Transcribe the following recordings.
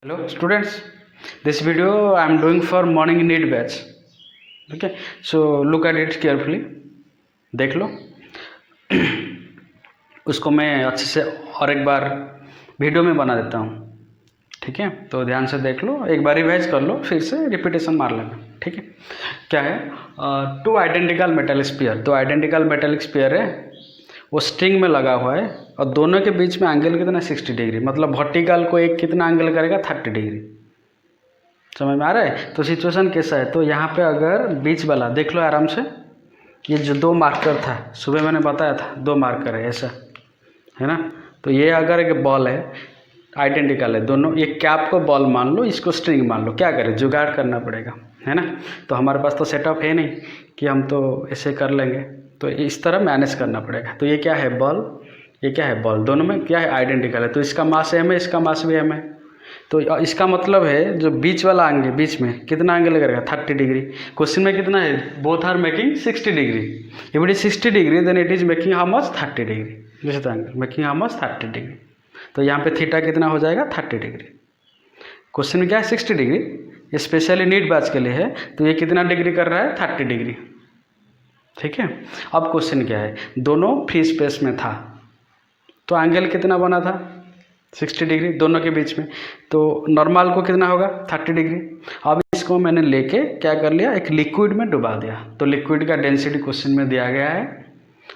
Hello students, this video I am doing for morning need batch. Okay, so look at it carefully. देख लो उसको मैं अच्छे से और एक बार वीडियो में बना देता हूँ. ठीक है, तो ध्यान से देख लो, एक बार रिवाइज कर लो, फिर से रिपीटेशन मार लेना. ठीक है, क्या है, टू आइडेंटिकल मेटल स्फीयर. दो आइडेंटिकल मेटल स्फीयर है, वो स्ट्रिंग में लगा हुआ है और दोनों के बीच में एंगल कितना 60 डिग्री. मतलब वर्टिकल को एक कितना एंगल करेगा 30 डिग्री. समझ में आ रहा है. तो सिचुएशन कैसा है, तो यहाँ पे अगर बीच वाला देख लो आराम से, ये जो दो मार्कर था सुबह मैंने बताया था, दो मार्कर है ऐसा है ना. तो ये अगर एक बॉल है, आइडेंटिकल है दोनों, ये कैप को बॉल मान लो, इसको स्ट्रिंग मान लो. क्या करें, जुगाड़ करना पड़ेगा है ना. तो हमारे पास तो सेटअप है नहीं कि हम तो ऐसे कर लेंगे, तो इस तरह मैनेज करना पड़ेगा. तो ये क्या है, बॉल, ये क्या है, बॉल, दोनों में क्या है, आइडेंटिकल है. तो इसका मास एम है, इसका मास भी एम है. तो इसका मतलब है जो बीच वाला एंगल, बीच में कितना एंगल करेगा 30 डिग्री. क्वेश्चन में कितना है, both are making 60 degree. If it is 60 degree then it is making how much 30 degree. This is the angle making how much 30 degree. तो यहाँ पे थीटा कितना हो जाएगा 30 डिग्री. क्वेश्चन में क्या है 60 डिग्री, ये स्पेशली नीट बैच के लिए है. तो ये कितना डिग्री कर रहा है 30 डिग्री. ठीक है, अब क्वेश्चन क्या है, दोनों फ्री स्पेस में था तो एंगल कितना बना था 60 डिग्री दोनों के बीच में. तो नॉर्मल को कितना होगा 30 डिग्री. अब इसको मैंने लेके क्या कर लिया, एक लिक्विड में डुबा दिया. तो लिक्विड का डेंसिटी क्वेश्चन में दिया गया है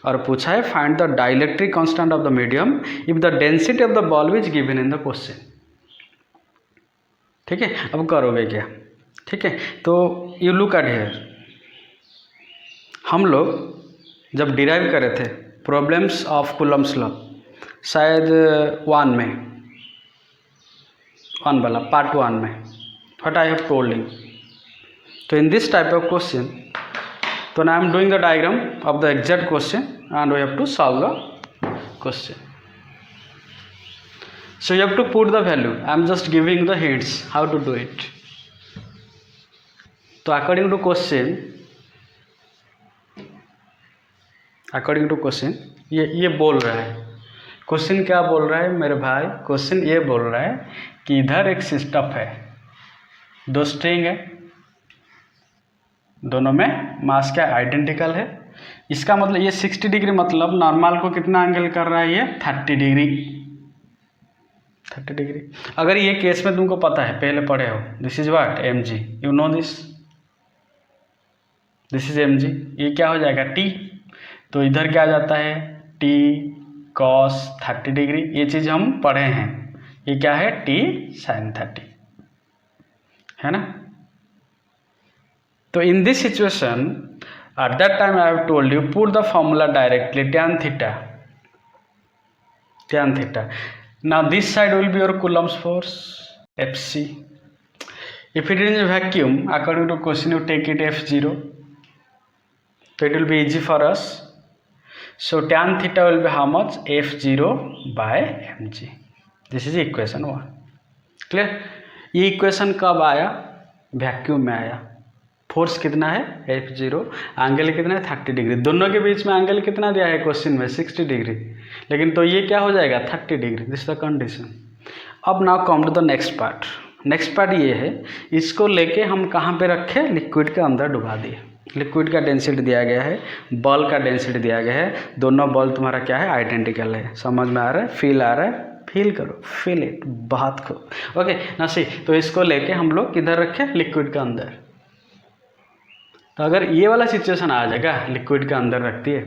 और पूछा है find the dielectric constant of the medium if the density of the ball is given in the question. ठीक है, अब करोगे क्या. ठीक है, तो यू लुक एट हियर, हम लोग जब डिराइव करे थे प्रॉब्लम्स ऑफ कूलम्ब्स लॉ, शायद वन वाला पार्ट 1 में, what I have told you. तो in this type of question, तो now I am doing the diagram of the exact question and we have to solve the question. So you have to put the value. I am just giving the hints how to do it. तो according to question ये बोल रहा है, question क्या बोल रहा है मेरे भाई, क्वेश्चन ये बोल रहा है कि इधर एक सिस्टम है, दो स्ट्रिंग है, दोनों में मास क्या आइडेंटिकल है. इसका मतलब ये 60 डिग्री, मतलब नॉर्मल को कितना एंगल कर रहा है ये 30 डिग्री. 30 डिग्री. अगर ये केस में तुमको पता है, पहले पढ़े हो, this is what M G, you know this is M G. ये क्या हो जाएगा टी. तो इधर क्या आ जाता है टी कॉस 30 डिग्री. ये चीज़ हम पढ़े हैं, ये क्या है टी साइन 30 है ना. तो in this situation at that time I have told you put the formula directly, tan theta. Now this side will be your Coulomb's force Fc. If it is a vacuum, according to question you take it F0, so it will be easy for us. So tan theta will be how much, F0 by mg. This is equation 1. Clear. ये equation कब आया, vacuum में आया. Force कितना है F0, angle कितना है 30 degree. दोनों के बीच में एंगल कितना दिया है क्वेश्चन में 60 डिग्री, लेकिन तो ये क्या हो जाएगा 30 डिग्री. This the condition. अब now come to the next part. Next part ये है, इसको लेके हम कहाँ पे रखे, लिक्विड के अंदर डुबा दिए. लिक्विड का डेंसिटी दिया गया है, बॉल का डेंसिटी दिया गया है, दोनों बॉल तुम्हारा क्या है आइडेंटिकल है. समझ में आ रहा है, फील आ रहा है, फील करो, फील इट, बात को. ओके ना सी. तो इसको लेके हम लोग किधर रखे, लिक्विड के अंदर. तो अगर ये वाला सिचुएशन आ जाएगा, लिक्विड के अंदर रखती है.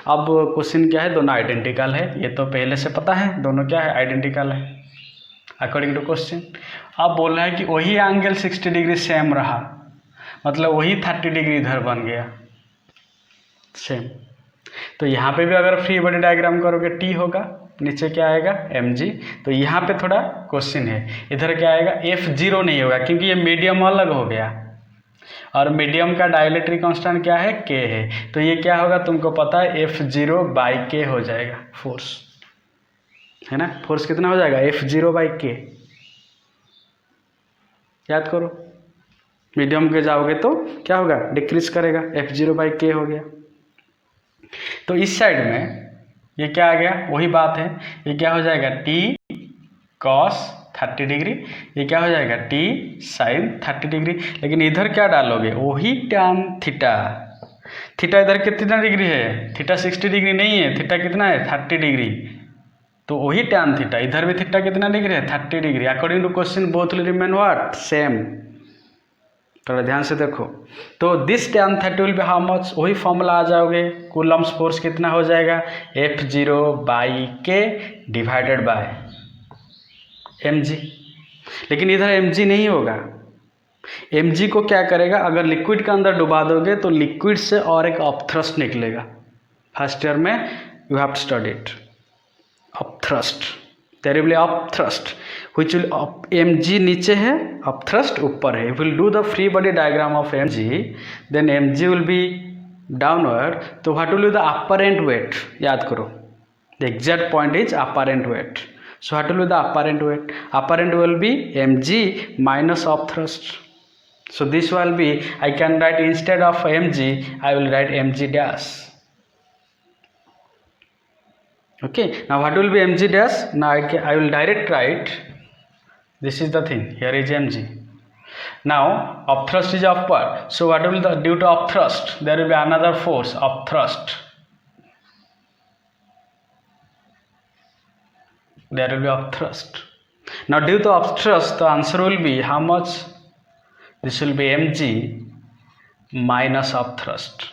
अब क्वेश्चन क्या है, दोनों आइडेंटिकल है, ये तो पहले से पता है, दोनों क्या है आइडेंटिकल है अकॉर्डिंग टू क्वेश्चन. अब बोल रहा है कि वही एंगल 60 डिग्री सेम रहा, मतलब वही 30 डिग्री इधर बन गया सेम. तो यहाँ पे भी अगर फ्री बॉडी डायग्राम करोगे टी होगा, नीचे क्या आएगा mg. तो यहाँ पे थोड़ा क्वेश्चन है, इधर क्या आएगा F0 नहीं होगा क्योंकि ये मीडियम अलग हो गया, और मीडियम का डाइलेक्ट्रिक कांस्टेंट क्या है k है. तो ये क्या होगा तुमको पता है F0 बाई k हो जाएगा फोर्स, है ना. फोर्स कितना हो जाएगा F0 बाई k. याद करो, मीडियम के जाओगे तो क्या होगा डिक्रीज करेगा, F0 बाई k हो गया. तो इस साइड में ये क्या आ गया, वही बात है, ये क्या हो जाएगा t cos 30 डिग्री, ये क्या हो जाएगा टी साइन 30 डिग्री। लेकिन इधर क्या डालोगे, वही टैन थीटा। थीटा इधर कितना डिग्री है, थीटा 60 डिग्री नहीं है, थीटा कितना है 30 डिग्री, तो वही टैन थीटा। इधर भी थीटा कितना डिग्री है 30 degree. According to question both will remain what, same. थोड़ा ध्यान से देखो, तो this tan 30 will be how much, वही फॉर्मूला आ जाओगे, कूलम्स फोर्स कितना हो जाएगा F0/K डिवाइडेड बाय mg। लेकिन इधर mg नहीं होगा, mg को क्या करेगा, अगर लिक्विड के अंदर डुबा दोगे तो लिक्विड से और एक अपथ्रस्ट निकलेगा। फर्स्ट ईयर में you have to study it, upthrust, there will be upthrust which will mg नीचे है, अपथ्रस्ट ऊपर है। If will do the free body diagram of mg, then mg will be downward, तो what will be the apparent weight, याद करो, the exact point is apparent weight. So what will be the apparent weight? Apparent will be mg minus of thrust. So this will be, I can write instead of mg, I will write mg dash. Okay, now what will be mg dash? Now I will direct write, this is the thing, here is mg. Now upthrust is upward, so what will the, due to upthrust there will be another force, upthrust. There will be upthrust. Now due to upthrust the answer will be how much, this will be mg minus upthrust।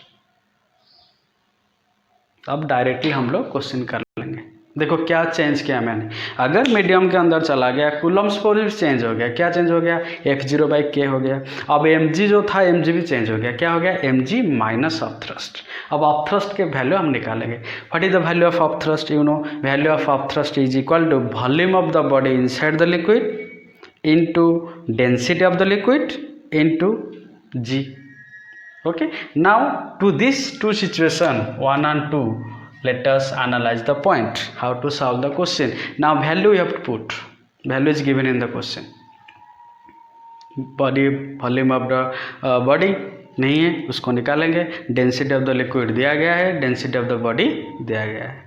अब directly हम लोग question कर लेंगे। देखो क्या change किया मैंने, अगर मीडियम के अंदर चला गया कूलम्स फोर्स भी चेंज हो गया, क्या चेंज हो गया F0/K हो गया। अब mg जो था mg भी चेंज हो गया, क्या हो गया mg माइनस अपथ्रस्ट। अब अपथ्रस्ट के वैल्यू हम निकालेंगे। What is the value of upthrust, you know, value of upthrust is equal to volume of the body inside the liquid into density of the liquid into g। okay, now to these two situation 1 and 2, let us analyze the point how to solve the question. Now value you have to put, value is given in the question, body volume of the body नहीं है उसको निकालेंगे, density of the liquid दिया गया है, density of the body दिया गया है।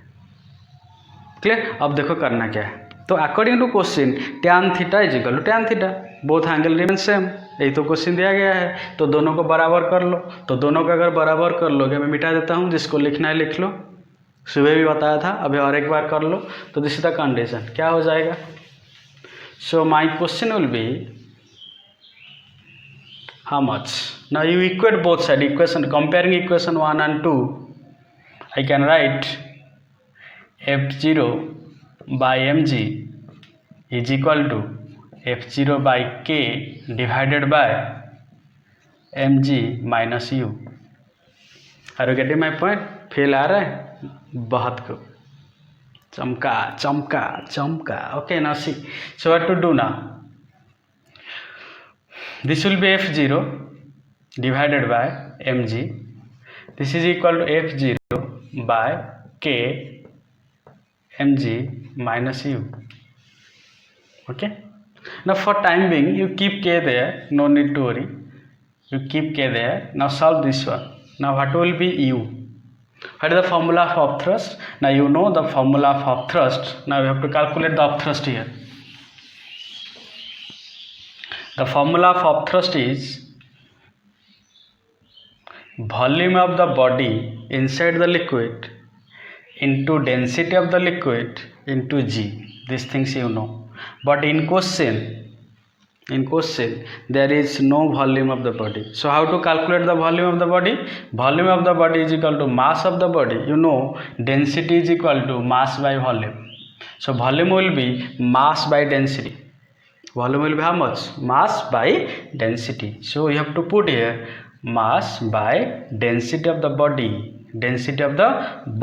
क्लियर। अब देखो करना क्या है, तो according to question tan theta is equal to tan theta, both angle remain same, यही तो क्वेश्चन दिया गया है। तो दोनों को बराबर कर लो, तो दोनों को अगर बराबर कर लोगे, मैं मिटा देता हूँ, जिसको लिखना है लिख लो, सुबह भी बताया था, अभी और एक बार कर लो। तो दिस इज द कंडीशन, क्या हो जाएगा, so my question will be how much. Now you equate both side equation, comparing equation 1 and 2, I can write F0/mg is equal to F0/K divided by mg minus u। Are you getting my point? Fail आ रहा है बहुत को, चमका चमका चमका। Okay, now see, so what to do now, this will be F0 divided by mg, this is equal to F0/K mg minus u। okay, now for time being you keep k there, no need to worry, you keep k there। now solve this one। now what will be u, what is the formula of upthrust, now you know the formula of upthrust, now you have to calculate the upthrust here। the formula of upthrust is volume of the body inside the liquid into density of the liquid into g, these things you know, but in question there is no volume of the body, so how to calculate the volume of the body, volume of the body is equal to mass of the body, you know, density is equal to mass by volume, so volume will be mass by density, volume will be how much, mass by density, so you have to put here mass by density of the body, density of the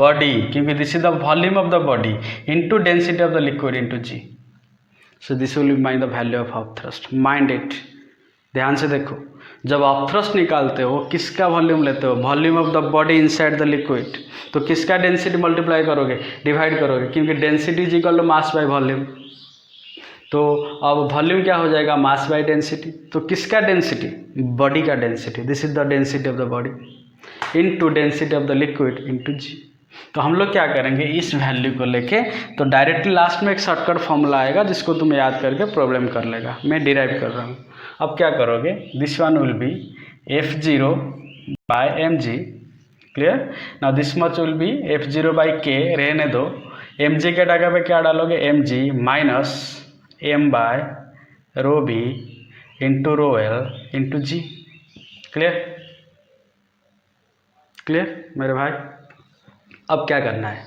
body, क्योंकि this is the volume of the body into density of the liquid into g, so this will be the value of upthrust, mind it। ध्यान से देखो, जब upthrust निकालते हो किसका volume लेते हो, volume of the body inside the liquid, तो किसका डेंसिटी मल्टीप्लाई करोगे, डिवाइड करोगे, क्योंकि density is equal to mass by volume, तो अब वॉल्यूम क्या हो जाएगा, मास बाय डेंसिटी, तो किसका डेंसिटी, बॉडी का density, this is the density of the body into density of the liquid into g. तो हम लोग क्या करेंगे, इस वैल्यू को लेके तो डायरेक्टली लास्ट में एक शॉर्टकट फॉर्मूला आएगा जिसको तुम याद करके प्रॉब्लम कर लेगा। मैं डिराइव कर रहा हूँ। अब क्या करोगे, this one will be F0 by mg, clear. Now this much will be F0 by k, रहने दो। mg के जगह पे क्या डालोगे, mg minus m by rho B into rho L into g, clear. Clear मेरे भाई। अब क्या करना है,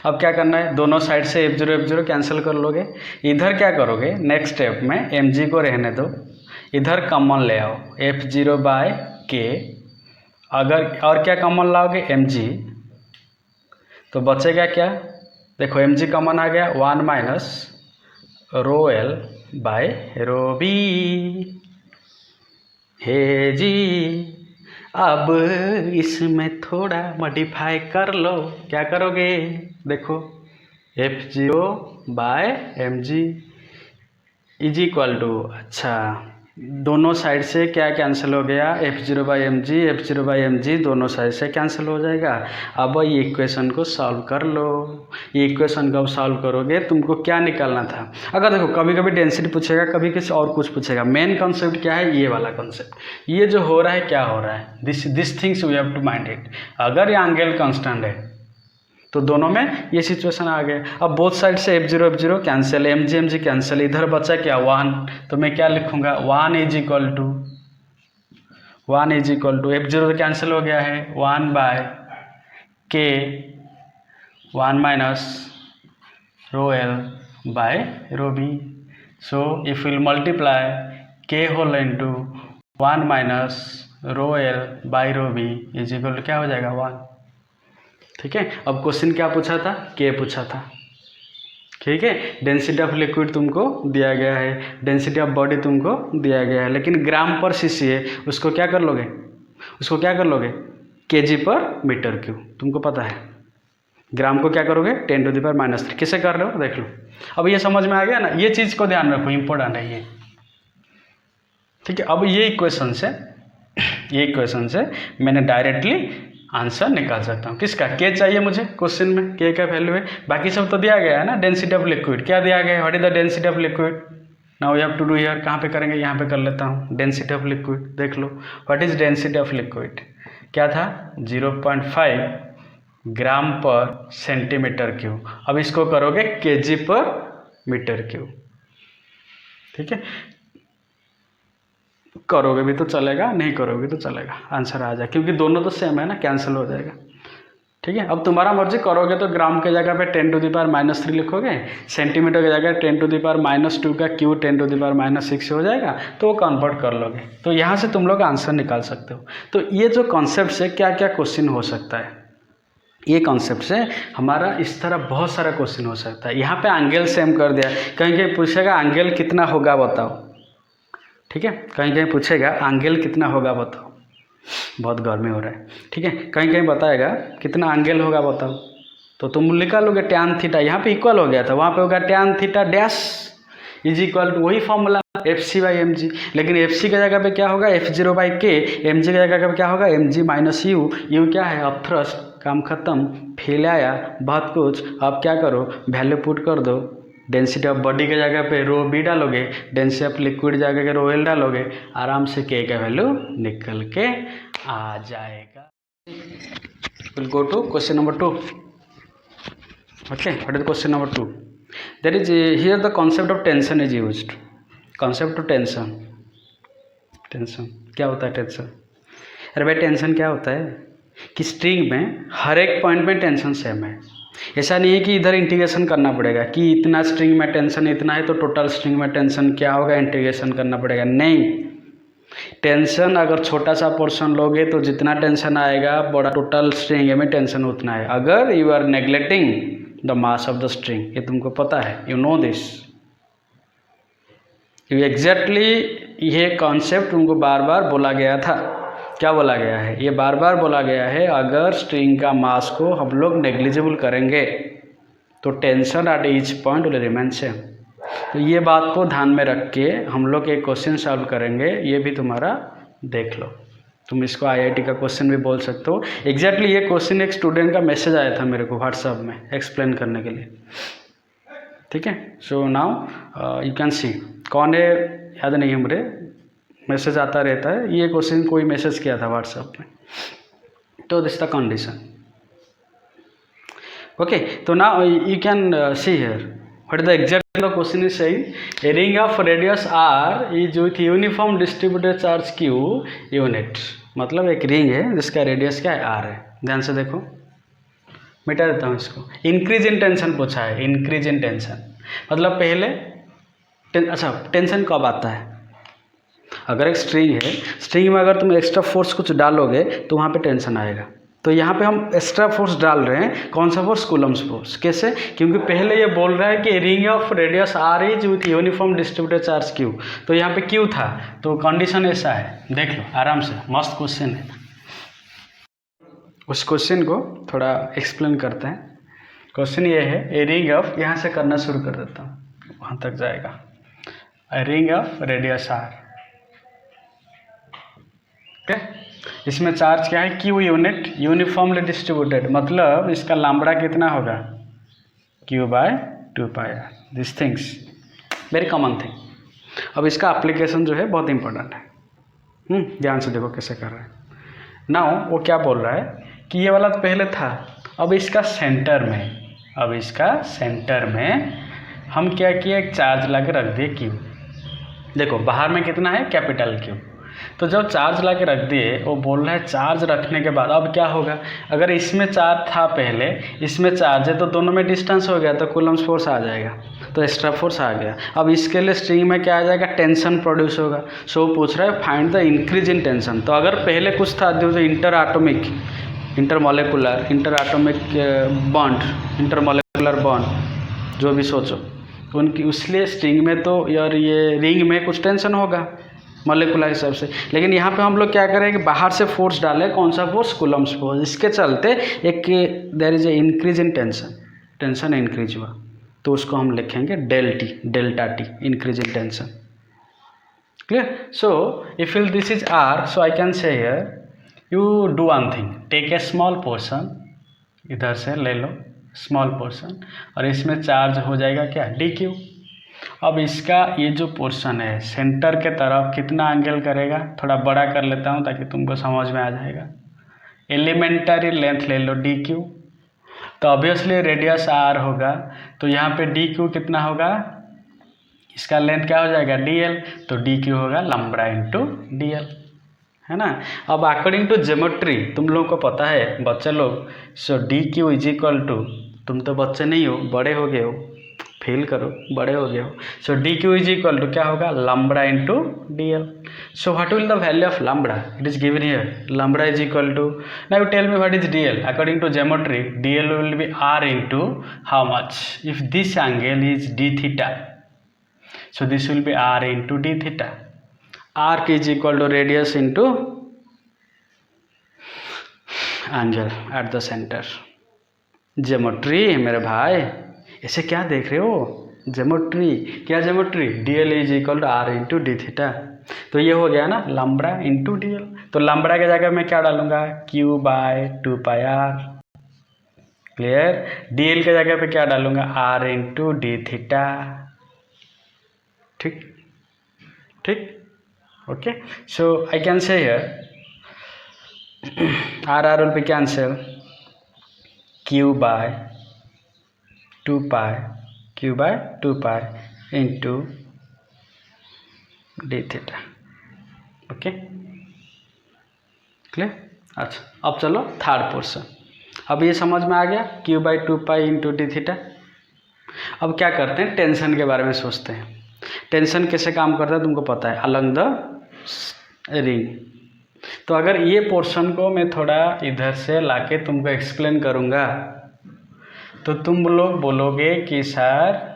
अब क्या करना है, दोनों साइड से F0 कैंसिल कर लोगे। इधर क्या करोगे, नेक्स्ट स्टेप में mg को रहने दो, इधर कॉमन ले आओ F0 बाय k। अगर और क्या कॉमन लाओगे, mg, तो बचेगा क्या, देखो mg कॉमन आ गया, 1 minus rho L by rho B. हे जी, अब इसमें थोड़ा मॉडिफाई कर लो। क्या करोगे, देखो F0 by mg is equal to, अच्छा दोनों साइड से क्या कैंसिल हो गया, F0 बाई mg दोनों साइड से कैंसिल हो जाएगा। अब ये इक्वेशन को सॉल्व कर लो। ये इक्वेशन को अब सॉल्व करोगे, तुमको क्या निकालना था। अगर देखो कभी कभी डेंसिटी पूछेगा, कभी किसी और कुछ पूछेगा, मेन कॉन्सेप्ट क्या है, ये वाला कॉन्सेप्ट, ये जो हो रहा है क्या हो रहा है, this things we have to mind it. अगर ये एंगल कांस्टेंट है तो दोनों में ये सिचुएशन आ गया। अब बोथ साइड से F0 कैंसिल, mg कैंसिल, इधर बचा क्या 1, तो मैं क्या लिखूंगा 1 इज इक्वल टू F0 तो कैंसिल हो गया है 1 by k 1 minus rho L by rho B. So if will multiply k whole into 1 minus rho L by rho B is equal to क्या हो जाएगा 1। ठीक है। अब क्वेश्चन क्या पूछा था, के पूछा था। ठीक है, डेंसिटी ऑफ लिक्विड तुमको दिया गया है, डेंसिटी ऑफ बॉडी तुमको दिया गया है, लेकिन ग्राम पर सीसी है, उसको क्या कर लोगे, केजी पर मीटर क्यूब। तुमको पता है ग्राम को क्या करोगे 10⁻³ किसे कर रहे हो, देख लो। अब ये समझ में आ गया ना, ये चीज़ को ध्यान रखो, इंपॉर्टेंट है ये। ठीक है, अब ये इक्वेशन से मैंने डायरेक्टली आंसर निकाल सकता हूँ। किसका, के चाहिए मुझे, क्वेश्चन में के का वैल्यू है, बाकी सब तो दिया गया है ना। डेंसिटी ऑफ लिक्विड क्या दिया गया है, what is the density of liquid, now we have to do here. कहाँ पे करेंगे, यहाँ पे कर लेता हूँ। डेंसिटी ऑफ लिक्विड देख लो, what is density of liquid, क्या था 0.5 ग्राम पर सेंटीमीटर क्यूब। अब इसको करोगे केजी पर मीटर क्यूब। ठीक है, करोगे भी तो चलेगा, नहीं करोगे तो चलेगा, आंसर आ जाए, क्योंकि दोनों तो सेम है ना, कैंसिल हो जाएगा। ठीक है, अब तुम्हारा मर्जी, करोगे तो ग्राम के जगह पे 10⁻³ लिखोगे, सेंटीमीटर की जगह 10⁻² का क्यूब 10⁻6 हो जाएगा, तो वो कन्वर्ट कर लोगे, तो यहाँ से तुम लोग आंसर निकाल सकते हो। तो ये जो कॉन्सेप्ट से क्या क्या क्वेश्चन हो सकता है, ये कॉन्सेप्ट से हमारा इस तरह बहुत सारा क्वेश्चन हो सकता है। यहाँ पे एंगल सेम कर दिया, कहीं कहीं पूछेगा एंगल कितना होगा बताओ। ठीक है, कहीं कहीं पूछेगा एंगल कितना होगा बताओ, बहुत गर्मी हो रहा है। ठीक है, कहीं कहीं बताएगा कितना एंगल होगा बताओ, तो तुम निकालोगे tan थीटा, यहाँ पे इक्वल हो गया था, वहाँ पे होगा tan theta dash is equal to वही फॉर्मूला FC बाई mg, लेकिन FC की जगह पे क्या होगा F0 बाई k, mg की जगह पे क्या होगा mg माइनस u। u क्या है, अब थ्रस्ट, काम खत्म, फेल आया बहुत कुछ। अब क्या करो, वैल्यू पुट कर दो, डेंसिटी ऑफ बॉडी के जगह पे रो बी डालोगे, डेंसिटी ऑफ लिक्विड जगह के रो एल डालोगे, आराम से के का वैल्यू निकल के आ जाएगा। Will go to question number 2। Okay, what is question number 2, that is here the concept of tension is used. Concept of tension क्या होता है, टेंशन, अरे भाई टेंशन क्या होता है कि स्ट्रिंग में हर एक पॉइंट में टेंशन सेम है। ऐसा नहीं है कि इधर इंटीग्रेशन करना पड़ेगा कि इतना स्ट्रिंग में टेंशन इतना है तो टोटल स्ट्रिंग में टेंशन क्या होगा, इंटीग्रेशन करना पड़ेगा, नहीं। टेंशन अगर छोटा सा पोर्शन लोगे तो जितना टेंशन आएगा बड़ा टोटल स्ट्रिंग में टेंशन उतना है। अगर you are neglecting the mass of the string, ये तुमको पता है, यू नो दिस, ये एग्जैक्टली ये कॉन्सेप्ट तुमको बार बार बोला गया था। क्या बोला गया है, ये बार बार बोला गया है, अगर स्ट्रिंग का मास को हम लोग नेग्लिजिबल करेंगे तो tension at each point will remain same. तो ये बात को ध्यान में रख के हम लोग एक क्वेश्चन सॉल्व करेंगे, ये भी तुम्हारा देख लो। तुम इसको IIT का क्वेश्चन भी बोल सकते हो। एग्जैक्टली ये क्वेश्चन एक स्टूडेंट का मैसेज आया था मेरे को व्हाट्सएप में एक्सप्लेन करने के लिए, ठीक है। So now you can see, कौन है याद नहीं है मुझे, मैसेज आता रहता है, ये क्वेश्चन कोई मैसेज किया था व्हाट्सएप में। तो दिस द कंडीशन, ओके। तो now you can see here what is the exact the question is saying, a ring of radius r is with uniform distributed charge q unit। मतलब एक ring है जिसका radius क्या है r है। ध्यान से देखो, मिटा देता हूँ इसको। इंक्रीज इन टेंशन पूछा है, इंक्रीज इन टेंशन मतलब पहले अच्छा टेंशन कब आता है, अगर एक स्ट्रिंग है, स्ट्रिंग में अगर तुम एक्स्ट्रा फोर्स कुछ डालोगे तो वहाँ पे टेंशन आएगा। तो यहाँ पे हम एक्स्ट्रा फोर्स डाल रहे हैं, कौन सा फोर्स, कूलम्स फोर्स। कैसे, क्योंकि पहले ये बोल रहा है कि ring of radius r is with uniform distributed charge q, तो यहाँ पे q था, तो कंडीशन ऐसा है, देख लो आराम से, मस्त क्वेश्चन है। उस क्वेश्चन को थोड़ा एक्सप्लेन करते हैं। क्वेश्चन ये है, ए रिंग ऑफ, यहाँ से करना शुरू कर देता हूँ, वहाँ तक जाएगा। A ring of radius r, ठीक है। इसमें चार्ज क्या है, q यूनिट, यूनिफॉर्मली डिस्ट्रीब्यूटेड, मतलब इसका लैम्बडा कितना होगा, q/2πr। This things very common thing. अब इसका एप्लीकेशन जो है बहुत इंपॉर्टेंट है। ध्यान से देखो कैसे कर रहे हैं। नाउ वो क्या बोल रहा है कि ये वाला तो पहले था, अब इसका सेंटर में हम क्या किए, एक चार्ज ला के रख दिए q। देखो बाहर में कितना है, कैपिटल Q। तो जब चार्ज ला के रख दिए, वो बोल रहा है चार्ज रखने के बाद अब क्या होगा, अगर इसमें चार्ज था पहले, इसमें चार्ज है, तो दोनों में डिस्टेंस हो गया, तो कूलम्स फोर्स आ जाएगा, तो एक्स्ट्रा फोर्स आ गया। अब इसके लिए स्ट्रिंग में क्या आ जाएगा, टेंशन प्रोड्यूस होगा। सो पूछ रहा है find the increase in tension. तो अगर पहले कुछ था जो इंटरमोलेकुलर बॉन्ड जो भी सोचो, तो उनकी उसलिए स्ट्रिंग में तो यार ये रिंग में कुछ टेंशन होगा मॉलिकुलर हिसाब से, लेकिन यहाँ पे हम लोग क्या करें कि बाहर से फोर्स डालें, कौन सा फोर्स, कूलम्स फोर्स। इसके चलते एक there is a increase in tension increase हुआ, तो उसको हम लिखेंगे delta T, increase in tension. Clear. So if this is r, so I can say here you do one thing, take a small portion, इधर से ले लो small portion, और इसमें चार्ज हो जाएगा क्या, dq। अब इसका ये जो पोर्शन है सेंटर के तरफ कितना एंगल करेगा, थोड़ा बड़ा कर लेता हूँ ताकि तुमको समझ में आ जाएगा। एलिमेंटरी लेंथ ले लो dq, तो ऑब्वियसली रेडियस r होगा, तो यहाँ पे dq कितना होगा, इसका लेंथ क्या हो जाएगा, dl, तो dq होगा लैम्ब्डा इंटू dl, है ना। अब अकॉर्डिंग टू ज्योमेट्री तुम लोगों को पता है बच्चे लोग, सो dq इज इक्वल टू, तुम तो बच्चे नहीं हो, बड़े हो गए हो, फील करो बड़े हो गए हो। So dq is equal to क्या होगा, lambda into dl। So what will the value of lambda, it is given here, lambda is equal to, now you tell me what is dl। According to geometry dl will be r into how much, if this angle is d theta, so this will be r into d theta. r is equal to radius into angle at the centre. Geometry मेरे भाई, ऐसे क्या देख रहे हो, geometry, क्या geometry, dl is equal to r into D theta. तो ये हो गया ना लैम्ब्डा इंटू dl, तो लैम्ब्डा के जगह मैं क्या डालूंगा, q/2πr। क्लियर। dl के जगह पे क्या डालूंगा, r इंटू डी थीटा। ठीक, okay. So I can say here r will be cancel, q/2π into D theta. Okay, clear. अच्छा अब चलो थर्ड पोर्शन। अब ये समझ में आ गया, q/2π इंटू डी थीटा। अब क्या करते हैं, टेंशन के बारे में सोचते हैं। टेंशन कैसे काम करता है तुमको पता है, अलोंग द रिंग। तो अगर ये पोर्शन को मैं थोड़ा इधर से लाके तुमको एक्सप्लेन करूँगा, तो तुम लोग बोलोगे कि सर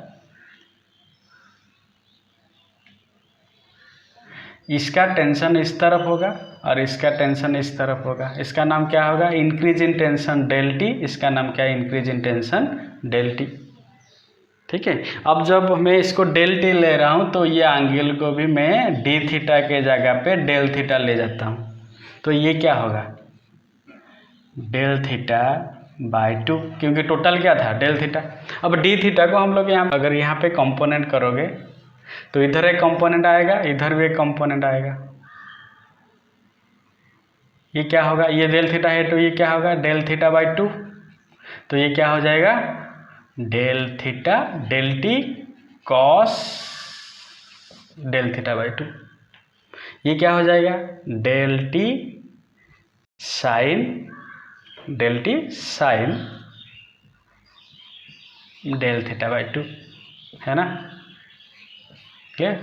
इसका टेंशन इस तरफ होगा और इसका टेंशन इस तरफ होगा, इसका नाम क्या होगा, increase in tension del T, इसका नाम क्या है, increase in tension del T. ठीक है। अब जब मैं इसको डेल टी ले रहा हूँ तो ये एंगल को भी मैं डी थीटा के जगह पे डेल थीटा ले जाता हूँ। तो ये क्या होगा डेल थीटा बाई 2, क्योंकि टोटल क्या था डेल थीटा। अब डी थीटा को हम लोग यहाँ अगर यहाँ पे कंपोनेंट करोगे तो इधर एक कंपोनेंट आएगा, इधर भी एक कंपोनेंट आएगा। ये क्या होगा, ये डेल थीटा है तो ये क्या होगा डेल थीटा बाई 2, तो ये क्या हो जाएगा del theta del T cos del theta by 2। ये क्या हो जाएगा del T sine del T sine del theta by 2, है ना। क्लियर।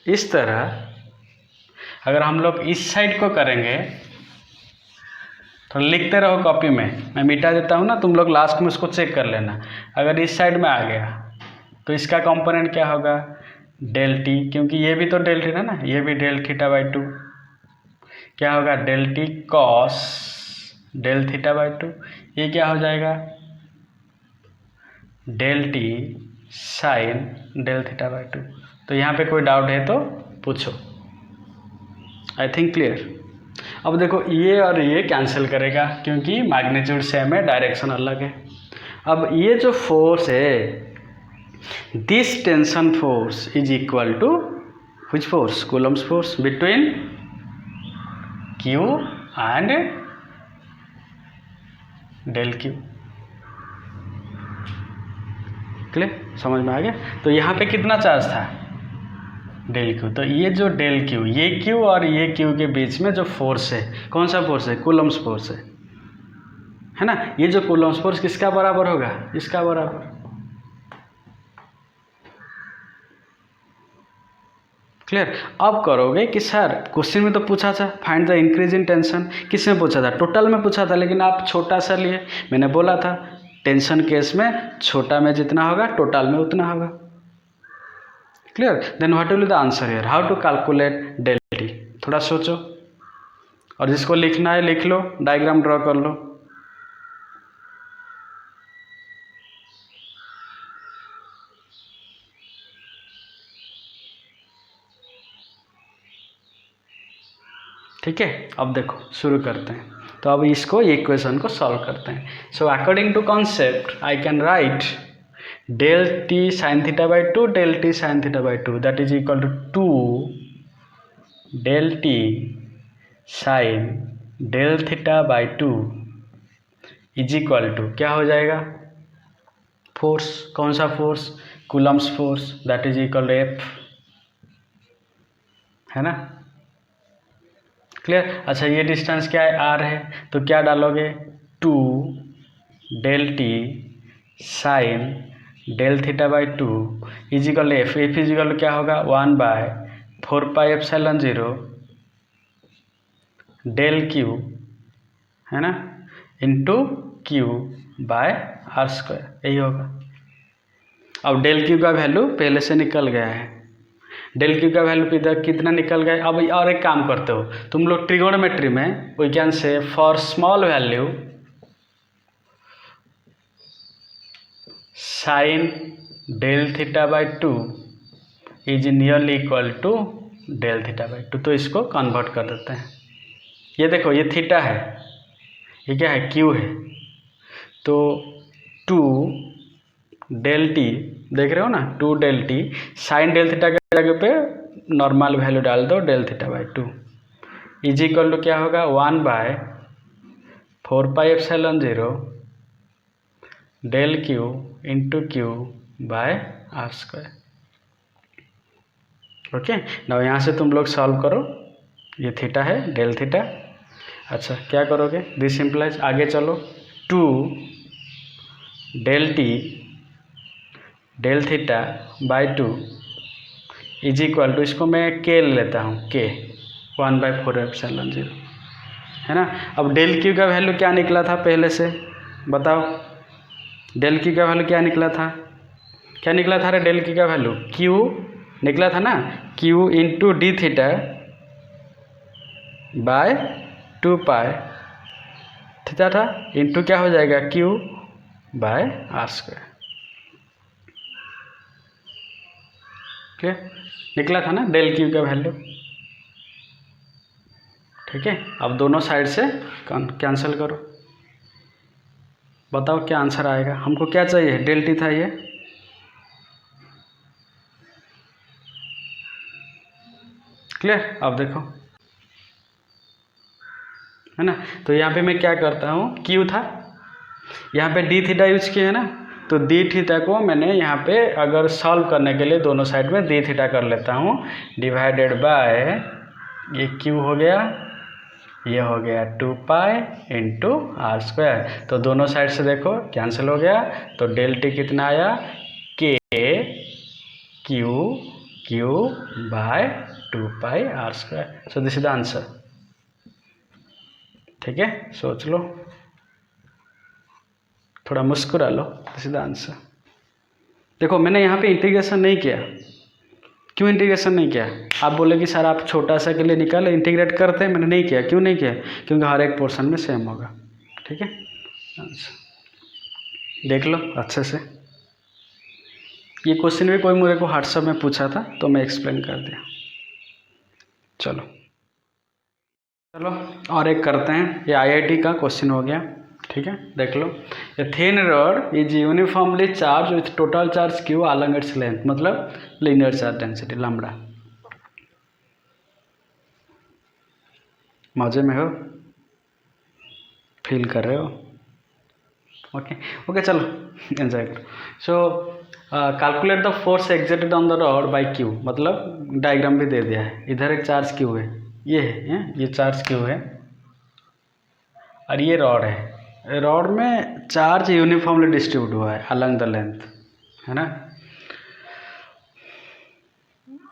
इस तरह अगर हम लोग इस साइड को करेंगे तो लिखते रहो कॉपी में, मैं मिटा देता हूँ ना, तुम लोग लास्ट में उसको चेक कर लेना। अगर इस साइड में आ गया तो इसका कंपोनेंट क्या होगा डेल टी, क्योंकि ये भी तो डेल थीटा ना, ये भी डेल थीटा बाई 2, क्या होगा del T cos del theta by 2। ये क्या हो जाएगा del T sine del theta by 2। तो यहाँ पे कोई डाउट है तो पूछो। I think clear. अब देखो ये और ये कैंसिल करेगा क्योंकि मैग्नीट्यूड सेम है, डायरेक्शन अलग है। अब ये जो फोर्स है, this tension force is equal to which force, Coulomb's force between Q and del Q। Clear, समझ में आ गया। तो यहाँ पे कितना चार्ज था डेल Q, तो ये जो डेल Q, ये Q और ये Q के बीच में जो फोर्स है, कौन सा फोर्स है कूलम्स फोर्स है ना। ये जो कूलम्स फोर्स किसका बराबर होगा इसका बराबर। क्लियर। अब करोगे कि सर क्वेश्चन में तो पूछा था find the increase in tension, किस में पूछा था टोटल में पूछा था, लेकिन आप छोटा सा लिए। मैंने बोला था टेंशन केस में छोटा में जितना होगा टोटल में उतना होगा। Clear. Then what will be the answer here, how to calculate del T. थोड़ा सोचो और जिसको लिखना है लिख लो, डायग्राम ड्रॉ कर लो। ठीक है, अब देखो शुरू करते हैं। तो अब इसको ये इक्वेशन को सॉल्व करते हैं। So according to concept I can write del T sine theta by 2 del T sine theta by 2 that is equal to 2 del T sine del theta by 2 is equal to क्या हो जाएगा force, कौन सा force Coulomb's force that is equal to F, है ना। Clear. अच्छा ये distance क्या है आर है, तो क्या डालोगे 2 del T sine del theta by 2 is equal F, F is equal क्या होगा 1/4πε0 डेल क्यू, है ना, into Q by R square, यही होगा। अब डेल क्यू का वैल्यू पहले से निकल गया है, डेल क्यू का वैल्यू कितना निकल गया। अब और एक काम करते हो तुम लोग ट्रिगोनोमेट्री में, we can say for small value sine del theta by 2 is nearly equal to del theta by 2। तो इसको कन्वर्ट कर देते हैं। ये देखो ये थीटा है, ये क्या है क्यू है, तो 2 डेल टी देख रहे हो ना 2 del T sine del theta के जगह पे नॉर्मल वैल्यू डाल दो del theta by 2 is equal to क्या होगा 1/4πε0 del Q into Q by R square. Okay ना, यहाँ से तुम लोग सॉल्व करो, ये थीटा है डेल थीटा। अच्छा क्या करोगे दिस इम्प्लाइज, आगे चलो 2 del T del theta by 2 is equal to, इसको मैं के ले लेता हूँ के 1/4πε0, है ना। अब डेल क्यू का वैल्यू क्या निकला था पहले से बताओ, डेल क्यू का वैल्यू क्या निकला था, क्या निकला था रे डेल क्यू का वैल्यू क्यू निकला था ना, Q into D theta by 2π theta था इंटू क्या हो जाएगा क्यू बाय आर स्क्वायर। निकला था ना डेल क्यू का वैल्यू, ठीक है। अब दोनों साइड से कैंसिल करो, बताओ क्या आंसर आएगा। हमको क्या चाहिए, डेल टी था ये, क्लियर। अब देखो है ना, तो यहाँ पे मैं क्या करता हूँ, क्यू था, यहाँ पे डी थीटा यूज किया है ना, तो डी थीटा को मैंने यहाँ पे अगर सॉल्व करने के लिए दोनों साइड में डी थीटा कर लेता हूँ, डिवाइडेड बाय ये क्यू हो गया, ये हो गया 2 पाई इंटू आर स्क्वायर। तो दोनों साइड से देखो कैंसिल हो गया, तो डेल टी कितना आया, K Q Q by 2 pi R square. So this is the answer. ठीक है, सोच लो, थोड़ा मुस्कुरा लो, दिस इज द आंसर। देखो मैंने यहाँ पे इंटीग्रेशन नहीं किया, क्यों इंटीग्रेशन नहीं किया, आप बोले कि सर आप छोटा सा के लिए निकाले इंटीग्रेट करते हैं, मैंने नहीं किया। क्यों नहीं किया, क्योंकि हर एक पोर्शन में सेम होगा। ठीक है, देख लो अच्छे से। ये क्वेश्चन भी कोई मेरे को व्हाट्सएप में पूछा था तो मैं एक्सप्लेन कर दिया। चलो और एक करते हैं, ये आईआईटी का क्वेश्चन हो गया। ठीक है, देख लो, a thin rod is uniformly charged with total charge Q along its length, मतलब लीनियर चार्ज डेंसिटी लैम्बडा। मजे में हो, फील कर रहे हो, ओके चलो एंजॉय करो। So calculate the force exerted on the rod by Q, मतलब डायग्राम भी दे दिया है, इधर एक चार्ज क्यू है, ये है ये चार्ज क्यू है और ये रॉड है। रॉड में चार्ज यूनिफॉर्मली डिस्ट्रीब्यूट हुआ है अलॉन्ग द लेंथ, है ना।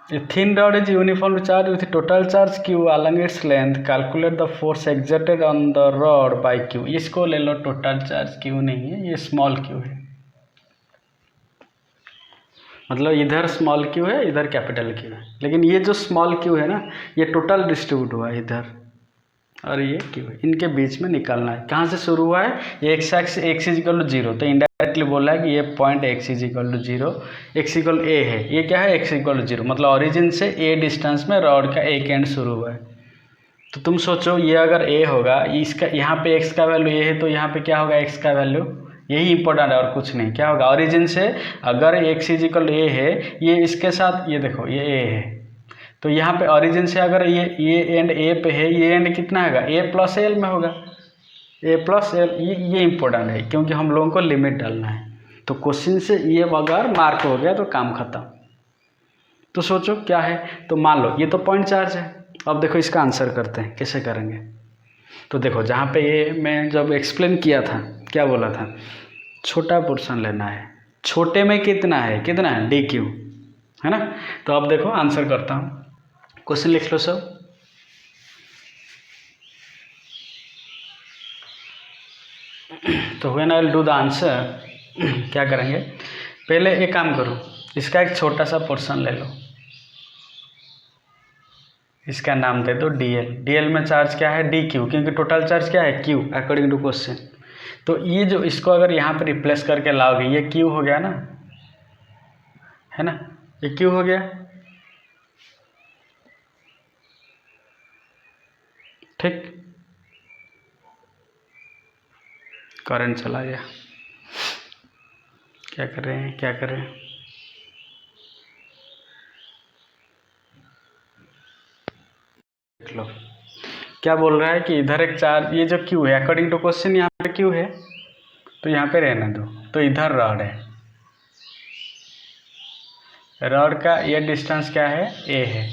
A thin rod is uniformly charged with total charge Q along its length. Calculate the force exerted on the rod by Q. इसको ले लो, टोटल चार्ज Q नहीं है, ये small Q है, मतलब इधर स्मॉल Q है, इधर कैपिटल Q है, लेकिन ये जो स्मॉल Q है ना, ये टोटल डिस्ट्रीब्यूट हुआ है इधर, और ये Q है, इनके बीच में निकालना है। कहाँ से शुरू हुआ है, ये एक्स इज इक्वल टू 0, तो इंडायरेक्टली बोला है कि ये point X is equal to 0, X equal A है, ये क्या है एक्स इक्वल टू 0, मतलब ओरिजिन से ए डिस्टेंस में रॉड का एक एंड शुरू हुआ है। तो तुम सोचो ये अगर ए होगा, इसका यहाँ पे एक्स का वैल्यू ये है, तो यहाँ पे क्या होगा एक्स का वैल्यू, यही इंपॉर्टेंट है और कुछ नहीं। क्या होगा, ओरिजिन से अगर एक्स इज इक्वल ए है, ये इसके साथ ये देखो ये ए है, तो यहाँ पे ओरिजिन से अगर ये एंड ए पे है, ये एंड कितना होगा, ए प्लस एल में होगा, ए प्लस एल, ये इंपॉर्टेंट है क्योंकि हम लोगों को लिमिट डालना है। तो क्वेश्चन से ये अगर मार्क हो गया तो काम खत्म। तो सोचो क्या है, तो मान लो ये तो पॉइंट चार्ज है। अब देखो इसका आंसर करते हैं, कैसे करेंगे। तो देखो जहाँ पे ये मैं जब एक्सप्लेन किया था क्या बोला था, छोटा पोर्शन लेना है, छोटे में कितना है डी क्यू, है ना। तो अब देखो आंसर करता हूँ, क्वेश्चन लिख लो सब। तो when I will do the answer, क्या करेंगे, पहले एक काम करो, इसका एक छोटा सा पोर्शन ले लो, इसका नाम दे दो डीएल। डीएल में चार्ज क्या है, डी क्यू, क्योंकि टोटल चार्ज क्या है क्यू अकॉर्डिंग टू क्वेश्चन। तो ये जो इसको अगर यहाँ पे रिप्लेस करके लाओगे, ये क्यू हो गया ना, है ना, ये क्यू हो गया, ठीक। करंट चला गया, क्या कर रहे हैं, देख लो क्या बोल रहा है कि इधर एक चार्ज, ये जो क्यू है अकॉर्डिंग टू क्वेश्चन यहाँ पे क्यू है, तो यहाँ पे रहने दो। तो इधर रॉड है, रॉड का ये डिस्टेंस क्या है, ए है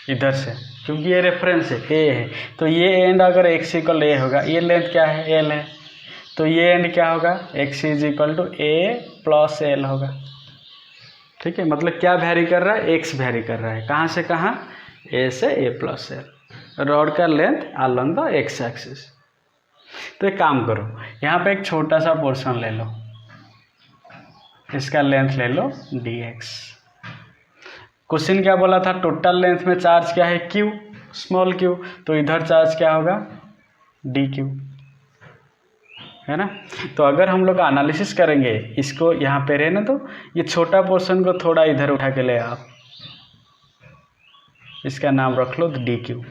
इधर से, क्योंकि ये रेफरेंस है, ए है। तो ये एंड अगर एक्स इक्वल ए होगा, ये लेंथ क्या है, एल है, तो ये एंड क्या होगा, X is equal to A plus L होगा। ठीक है, मतलब क्या वैरी कर रहा है, एक्स वैरी कर रहा है, कहाँ से कहाँ, ए से ए प्लस एल, रॉड का length along the x axis. तो एक काम करो, यहाँ पे एक छोटा सा पोर्शन ले लो, इसका लेंथ ले लो डी एक्स। क्वेश्चन क्या बोला था, टोटल लेंथ में चार्ज क्या है, क्यू, स्मॉल क्यू, तो इधर चार्ज क्या होगा, डी क्यू, है ना। तो अगर हम लोग एनालिसिस करेंगे, इसको यहाँ पे रहने दो, ये छोटा पोर्शन को थोड़ा इधर उठा के ले आप, इसका नाम रख लो डी क्यू।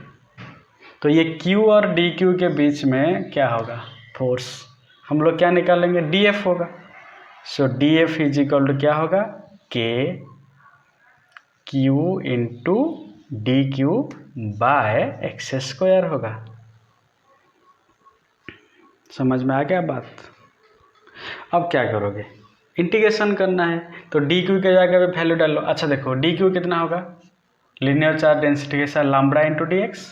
तो ये Q और DQ के बीच में क्या होगा, फोर्स। हम लोग क्या निकालेंगे, DF होगा। So DF is equal to क्या होगा, KQ into DQ by X square होगा। समझ में आ गया बात। अब क्या करोगे, इंटीग्रेशन करना है, तो DQ के जगह पे वैल्यू डालो। अच्छा देखो DQ कितना होगा, लीनियर चार्ज डेंसिटी के साथ लैम्ब्डा इंटू DX।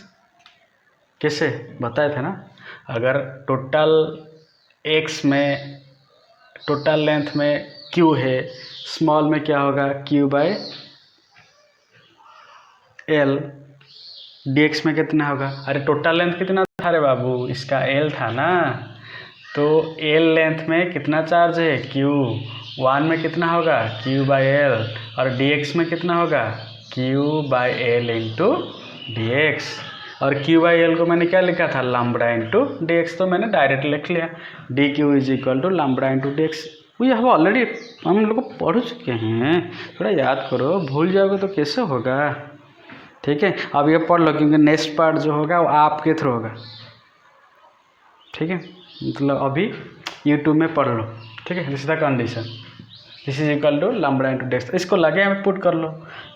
कैसे बताए थे ना, अगर टोटल एक्स में, टोटल लेंथ में Q है, स्मॉल में क्या होगा, Q बाय L, DX में कितना होगा, अरे टोटल लेंथ कितना था, अरे बाबू इसका L था ना, तो L लेंथ में कितना चार्ज है, Q, 1 में कितना होगा, Q बाय L, और DX में कितना होगा, Q by L into DX। और Q बाई L को मैंने क्या लिखा था, लैम्ब्डा इंटू DX, तो मैंने डायरेक्ट लिख लिया DQ is equal to lambda into DX। ये हम ऑलरेडी हम लोग पढ़ चुके हैं, थोड़ा याद करो, भूल जाओगे तो कैसे होगा। ठीक है, अब ये पढ़ लो, क्योंकि नेक्स्ट पार्ट जो होगा वो आपके थ्रू होगा। ठीक है, मतलब अभी यूट्यूब में पढ़ लो। ठीक है, this is the condition, this is equal to lambda into DX। इसको लगे हमें पुट कर लो,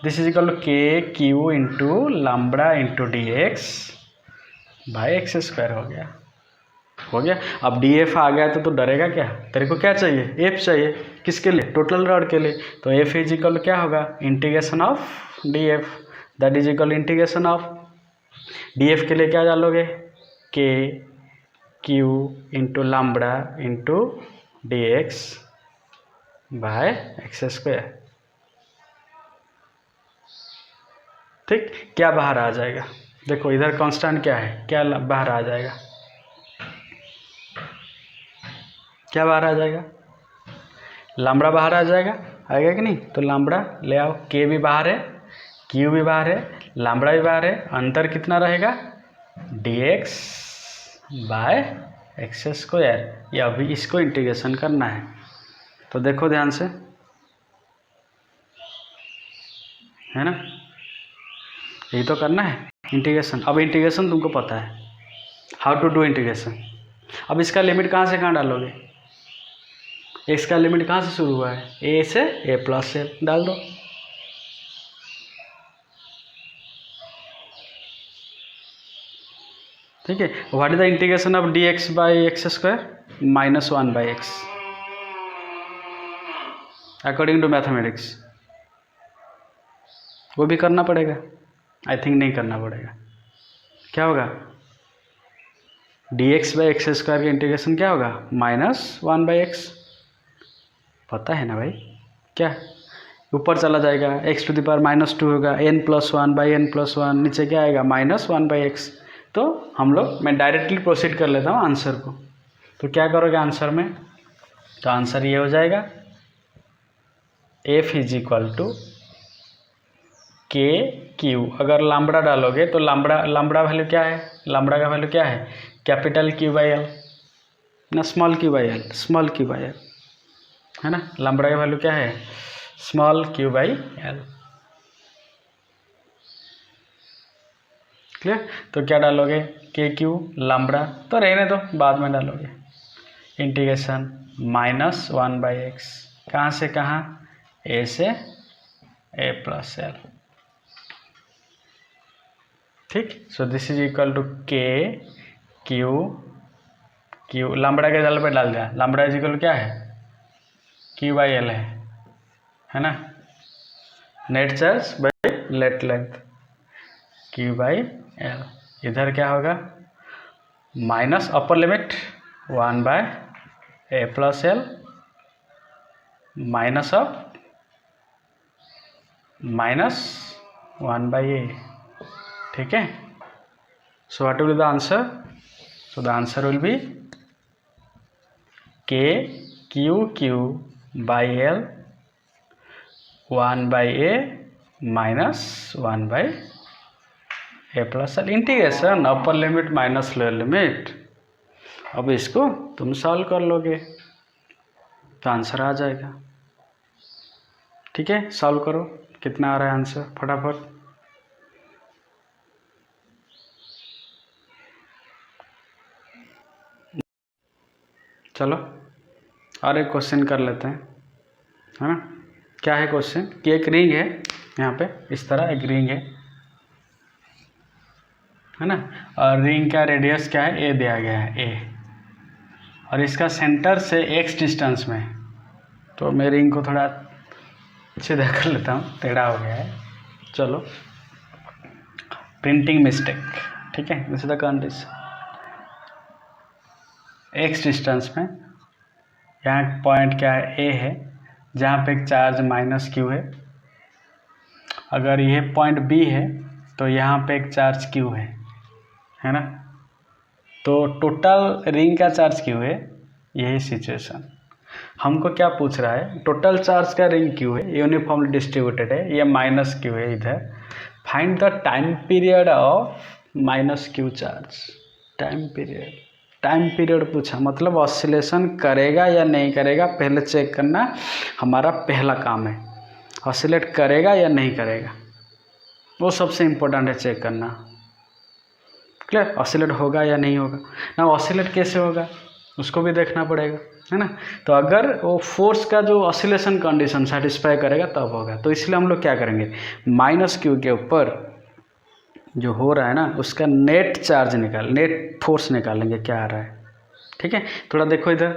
this is equal to KQ into lambda into DX by X square हो गया। हो गया। अब DF आ गया तो डरेगा क्या, तेरे को क्या चाहिए, F चाहिए, किसके लिए, टोटल रॉड के लिए। तो F इज इक्वल क्या होगा, integration of DF, that is equal integration of DF के लिए क्या डालोगे, KQ into lambda into DX by X square. ठीक, क्या बाहर आ जाएगा, देखो इधर कांस्टेंट क्या है, क्या बाहर आ जाएगा, क्या बाहर आ जाएगा, लैम्ब्डा बाहर आ जाएगा, आएगा कि नहीं, तो लैम्ब्डा ले आओ, K भी बाहर है, Q भी बाहर है, लैम्ब्डा भी बाहर है, अंतर कितना रहेगा, DX बाय एक्स स्क्वायर। ये अभी इसको इंटीग्रेशन करना है, तो देखो ध्यान से, है ना, यही तो करना है इंटीग्रेशन। अब इंटीग्रेशन तुमको पता है, हाउ टू डू इंटीग्रेशन। अब इसका लिमिट कहाँ से कहाँ डालोगे, एक्स का लिमिट कहाँ से शुरू हुआ है, A से A प्लस L डाल दो। ठीक है, what is the integration of DX by X square, -1 by X, according to mathematics. वो भी करना पड़ेगा, आई थिंक नहीं करना पड़ेगा। क्या होगा, DX बाई एक्स स्क्वायर का इंटीग्रेशन क्या होगा, -1 बाई एक्स, पता है ना भाई, क्या ऊपर चला जाएगा, x टू द पावर -2 होगा, n+1 बाई n+1, नीचे क्या आएगा, -1 बाई एक्स। तो हम लोग, मैं डायरेक्टली प्रोसीड कर लेता हूँ आंसर को। तो क्या करोगे आंसर में, तो आंसर ये हो जाएगा, F is equal to KQ। अगर लैम्ब्डा डालोगे तो लैम्ब्डा वैल्यू क्या है, लैम्ब्डा का वैल्यू क्या है, कैपिटल Q बाई L ना small Q by L, small Q by L, है ना, लैम्ब्डा का वैल्यू क्या है, small Q by L। Clear, तो क्या डालोगे, KQ लैम्ब्डा तो रहने दो, बाद में डालोगे, इंटीग्रेशन -1 बाई एक्स, कहाँ से कहाँ, A से A प्लस L। ठीक, so this is equal to KQ lambda के जगह पे डाल दिया, लैम्ब्डा इज इक्वल क्या है, Q बाई L है ना, net charge by net length, Q by L। इधर क्या होगा, minus upper limit 1 by A plus L minus of -1 by A। ठीक है, so what will be the answer, so the answer will be KQ by L 1 by A -1 by A plus L, integration upper limit minus lower limit. अब इसको तुम solve कर लोगे तो answer आ जाएगा। ठीक है, सॉल्व करो, कितना आ रहा है आंसर फटाफट। चलो और एक क्वेश्चन कर लेते हैं, है ना। क्या है क्वेश्चन कि एक रिंग है, यहाँ पे इस तरह एक रिंग है ना, और रिंग का रेडियस क्या है, ए दिया गया है ए, और इसका सेंटर से एक्स डिस्टेंस में। तो मैं रिंग को थोड़ा सीधा कर लेता हूँ, टेढ़ा हो गया है। चलो, प्रिंटिंग मिस्टेक, ठीक है। This is the condition, x distance में यहाँ पॉइंट क्या है, ए है, जहाँ पे एक चार्ज माइनस क्यू है। अगर यह पॉइंट बी है तो यहाँ पे एक चार्ज क्यू है ना। तो टोटल रिंग का चार्ज क्यू है, यही सिचुएशन। हमको क्या पूछ रहा है, टोटल चार्ज का रिंग क्यू है, यूनिफॉर्मली डिस्ट्रीब्यूटेड है, ये माइनस क्यू है इधर। Find the time period of minus Q charge. Time period पूछा, मतलब ऑसिलेशन करेगा या नहीं करेगा पहले चेक करना हमारा पहला काम है। ऑसिलेट करेगा या नहीं करेगा, वो सबसे इम्पोर्टेंट है चेक करना। क्लियर, ऑसिलेट होगा या नहीं होगा ना। ऑसिलेट कैसे होगा उसको भी देखना पड़ेगा, है ना। तो अगर वो फोर्स का जो ऑसिलेशन कंडीशन सेटिस्फाई करेगा तब होगा। तो इसलिए हम लोग क्या करेंगे, माइनस क्यू के ऊपर जो हो रहा है ना उसका नेट चार्ज नेट फोर्स निकालेंगे क्या आ रहा है, ठीक है। थोड़ा देखो इधर।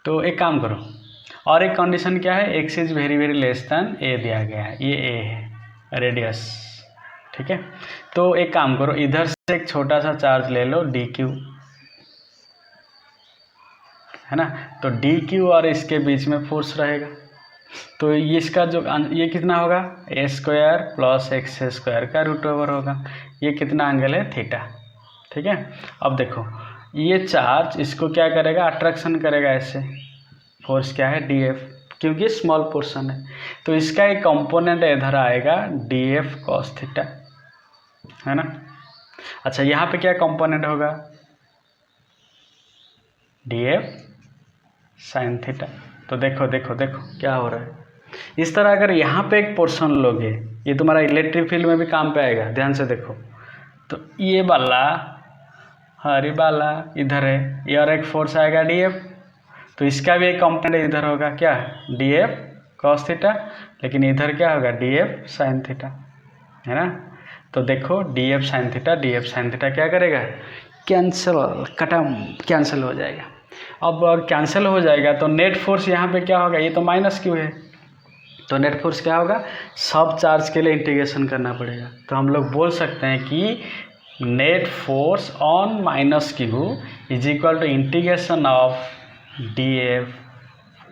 तो एक काम करो, और एक कंडीशन क्या है, X is very very less than A दिया गया है, ये ए है रेडियस, ठीक है। तो एक काम करो, इधर से एक छोटा सा चार्ज ले लो डी क्यू, है ना। तो डी क्यू और इसके बीच में फोर्स रहेगा। तो इसका जो ये कितना होगा, A square plus X square का रूट ओवर होगा। ये कितना एंगल है, थीटा, ठीक है। अब देखो ये चार्ज इसको क्या करेगा, अट्रैक्शन करेगा ऐसे। फोर्स क्या है, डी एफ, क्योंकि स्मॉल पोर्शन है। तो इसका एक कंपोनेंट इधर आएगा डी एफ कॉस थीटा, है ना। अच्छा, यहाँ पे क्या कंपोनेंट होगा, डी एफ साइन थीटा। तो देखो देखो देखो क्या हो रहा है। इस तरह अगर यहाँ पे एक पोर्शन लोगे, ये तुम्हारा इलेक्ट्रिक फील्ड में भी काम पे आएगा, ध्यान से देखो। तो ये वाला हरी वाला इधर है, ये और एक फोर्स आएगा डी एफ। तो इसका भी एक कंपोनेंट इधर होगा क्या, डी एफ कॉस थीटा, लेकिन इधर क्या होगा, डी एफ साइन थीटा, है ना। तो देखो डी एफ साइन थीटा क्या करेगा, कैंसिल हो जाएगा। अब कैंसिल हो जाएगा तो नेट फोर्स यहाँ पे क्या होगा, ये तो माइनस क्यू है, तो नेट फोर्स क्या होगा, सब चार्ज के लिए इंटीग्रेशन करना पड़ेगा। तो हम लोग बोल सकते हैं कि net force on minus Q is equal to integration of D F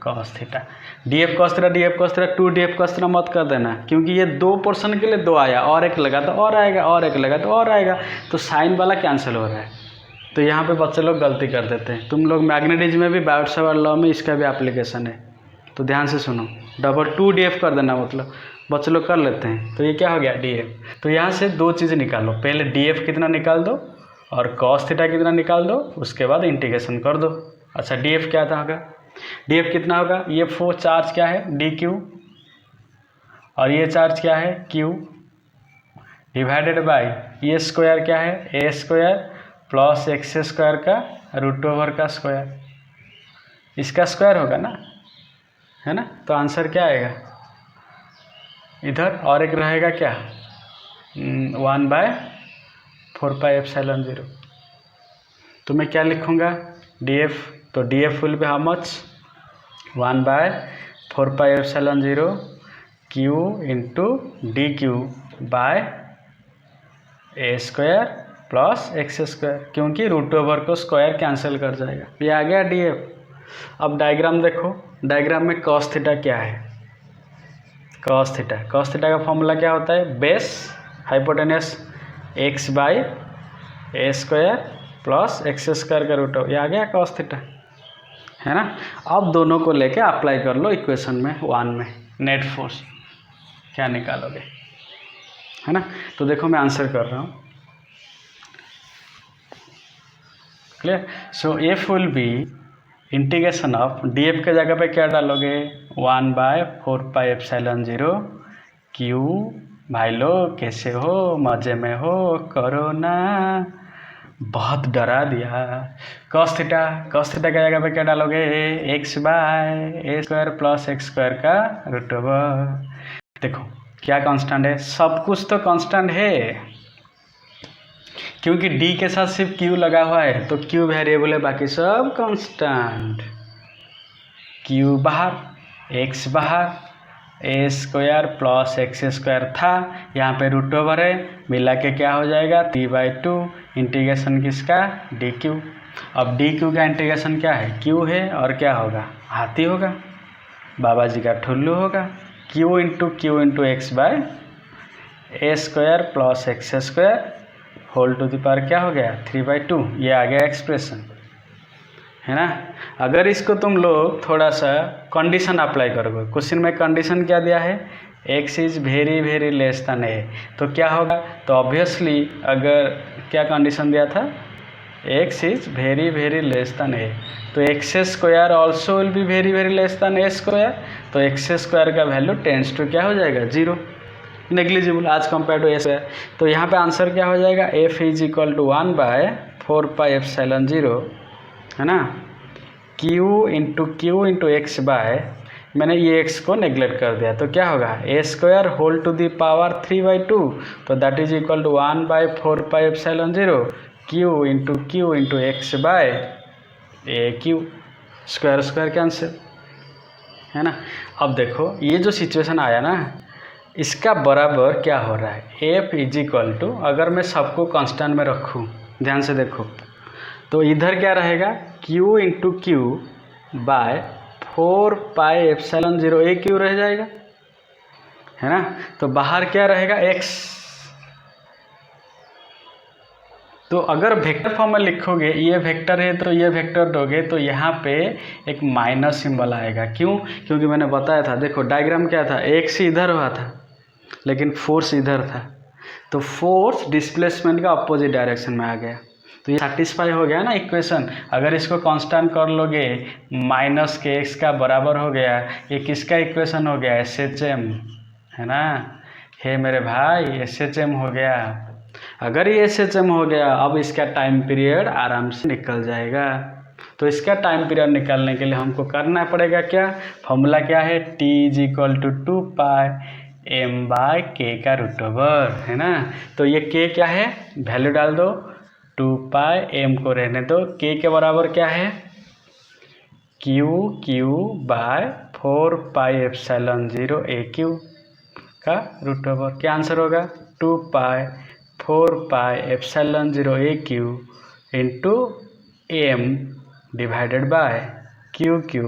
cos theta. D F cos theta 2 D F cos theta मत कर देना, क्योंकि ये दो पोर्शन के लिए दो आया, और एक लगा तो और आएगा, और एक लगा तो और आएगा, तो साइन वाला कैंसिल हो रहा है। तो यहाँ पे बच्चे लोग गलती कर देते हैं। तुम लोग मैग्नेटिज्म में भी बायोट-सावर्ट लॉ में इसका भी एप्लीकेशन है, तो ध्यान से सुनो। डबल 2 डी एफ कर देना, मतलब बच्चे लोग कर लेते हैं। तो ये क्या हो गया, डी एफ। तो यहाँ से दो चीज़ें निकालो, पहले डी एफ कितना निकाल दो और कॉस थीटा कितना निकाल दो, उसके बाद इंटीग्रेशन कर दो। अच्छा, डी एफ क्या था होगा, डी एफ कितना होगा, ये फोर चार्ज क्या है, डी क्यू, और ये चार्ज क्या है, क्यू, डिवाइडेड बाई ये स्क्वायर क्या है, ए स्क्वायर प्लस एक्स स्क्वायर का रूट ओवर का स्क्वायर, इसका स्क्वायर होगा ना, है ना। तो आंसर क्या आएगा, इधर और एक रहेगा क्या, 1/4πε0। तो मैं क्या लिखूँगा, डी एफ, तो D F will be how much, 1/4πε0 Q into D Q by A square plus X square, क्योंकि रूट ओवर को स्क्वायर कैंसिल कर जाएगा। ये आ गया डी एफ। अब डायग्राम देखो, डायग्राम में कॉस थीटा क्या है, कॉस थीटा का फॉर्मूला क्या होता है, base hypotenuse X by A square plus X square का रूट ओवर, ये आ गया कॉस थीटा, है ना। अब दोनों को लेके अप्लाई कर लो इक्वेशन में 1 में, नेट फोर्स क्या निकालोगे, है ना। तो देखो मैं आंसर कर रहा हूँ, clear. So F will B integration of D F के जगह पे क्या डालोगे, 1/4πε0 क्यू, भाई लोग कैसे हो, मज़े में हो, करो ना, बहुत डरा दिया। cos थीटा की जगह पे क्या डालोगे, x by A square plus X square का रूट ओवर। देखो क्या कांस्टेंट है, सब कुछ तो कांस्टेंट है, क्योंकि डी के साथ सिर्फ क्यू लगा हुआ है तो क्यू वेरिएबल है, बाकी सब कांस्टेंट। क्यू बाहर, एक्स बाहर, ए स्क्वायर प्लस एक्स स्क्वायर था, यहाँ पे रूट ओवर है, मिला के क्या हो जाएगा 3/2 इंटीग्रेशन किसका, डी क्यू। अब डी क्यू का इंटीग्रेशन क्या है, क्यू है और क्या होगा, हाथी होगा, बाबा जी का ठुल्लू होगा। Q into X by A square plus X square whole to the power क्या हो गया 3/2, ये आ गया एक्सप्रेशन, है ना। अगर इसको तुम लोग थोड़ा सा कंडीशन अप्लाई करोगे, क्वेश्चन में कंडीशन क्या दिया है, x is very very less than a, तो क्या होगा, तो ऑब्वियसली अगर क्या कंडीशन दिया था, x is very very less than a, तो x square also will be very very less than a square, तो एक्स स्क्वायर का वैल्यू टेंड्स टू क्या हो जाएगा 0, नेग्लिजिबल आज कंपेयर टू a स्क्वायर। तो यहाँ पे आंसर क्या हो जाएगा, f इज इक्वल टू 1/4πε0, है ना, Q इंटू एक्स बाय, मैंने ये x को नेग्लेक्ट कर दिया तो क्या होगा A square whole to the power 3/2, तो that is equal to 1/4πε0 Q into X by A Q, square square cancel, है ना। अब देखो ये जो सिचुएशन आया ना, इसका बराबर क्या हो रहा है, f इज इक्वल टू, अगर मैं सबको कांस्टेंट में रखूँ, ध्यान से देखो, तो इधर क्या रहेगा Q इंटू क्यू बाय 4πε0 ए क्यू रह जाएगा, है ना। तो बाहर क्या रहेगा x, तो अगर वेक्टर फॉर्म में लिखोगे, ये वेक्टर है तो ये वेक्टर दोगे तो यहाँ पे एक माइनस सिंबल आएगा, क्यों, क्योंकि मैंने बताया था, देखो डायग्राम क्या था, x इधर हुआ था लेकिन फोर्स इधर था, तो फोर्स डिस्प्लेसमेंट का अपोजिट डायरेक्शन में आ गया, तो ये सेटिस्फाई हो गया ना इक्वेशन। अगर इसको कांस्टेंट कर लोगे, माइनस के एक्स का बराबर हो गया, ये किसका इक्वेशन हो गया, SHM, है ना, हे मेरे भाई SHM हो गया। अगर ये SHM हो गया, अब इसका टाइम पीरियड आराम से निकल जाएगा। तो इसका टाइम पीरियड निकालने के लिए हमको करना पड़ेगा क्या, फॉर्मूला क्या है, T is equal to 2πm/k का रूट ओवर, है ना। तो ये k क्या है, वैल्यू डाल दो, 2πm को रहने दो, k के बराबर क्या है, Q/4πε0 AQ का रूट ओवर, क्या आंसर होगा 2π4πε0 AQ into m divided by QQ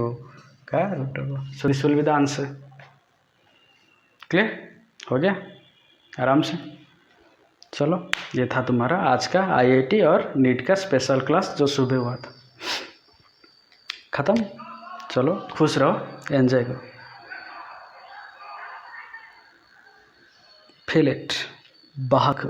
का root over. So this will be the answer. Clear हो गया आराम से। चलो ये था तुम्हारा आज का IIT और नीट का स्पेशल क्लास जो सुबह हुआ था, ख़त्म। चलो खुश रहो, एंजॉय करो, फील इट, बहक।